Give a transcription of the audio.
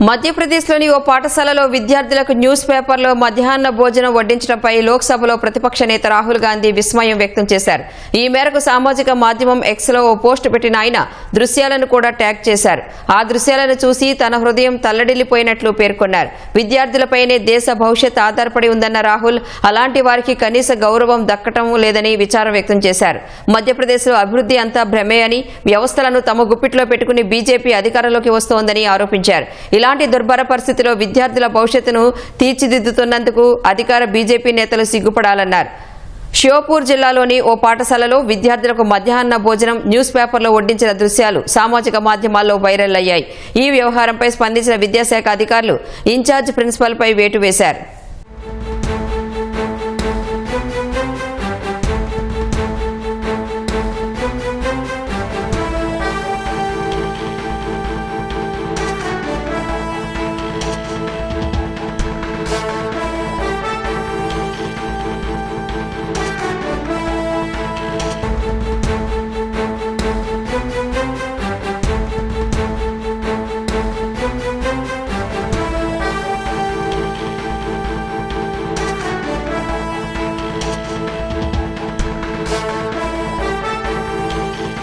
మధ్యప్రదేశ్లోని ఓ పాఠశాలలో విద్యార్థులకు న్యూస్ పేపర్లో మధ్యాహ్న భోజనం వడ్డించడంపై లోక్సభలో ప్రతిపక్ష నేత రాహుల్ గాంధీ విస్మయం వ్యక్తం చేశారు. ఈ మేరకు సామాజిక మాధ్యమం ఎక్స్లో ఓ పోస్ట్ పెట్టిన ఆయన దృశ్యాలను కూడా ట్యాగ్ చేశారు. ఆ దృశ్యాలను చూసి తన హృదయం తల్లడిల్లిపోయినట్లు పేర్కొన్నారు. విద్యార్థులపైనే దేశ భవిష్యత్ ఆధారపడి ఉందన్న రాహుల్ అలాంటి వారికి కనీస గౌరవం దక్కటం లేదని విచారం వ్యక్తం చేశారు. మధ్యప్రదేశ్లో అభివృద్ధి అంతా భ్రమే అని, వ్యవస్థలను తమ గుప్పిట్లో పెట్టుకుని బీజేపీ అధికారంలోకి వస్తోందని ఆరోపించారు. ఇలాంటి దుర్భర పరిస్థితిలో విద్యార్థుల భవిష్యత్తును తీర్చిదిద్దుతున్నందుకు అధికార బీజేపీ నేతలు సిగ్గుపడాలన్నారు. ష్యోపూర్ జిల్లాలోని ఓ పాఠశాలలో విద్యార్థులకు మధ్యాహ్న భోజనం న్యూస్ పేపర్లో వడ్డించిన దృశ్యాలు సామాజిక మాధ్యమాల్లో వైరల్ అయ్యాయి. ఈ వ్యవహారంపై స్పందించిన విద్యాశాఖ అధికారులు ఇన్ఛార్జ్ ప్రిన్సిపల్పై వేటు వేశారు.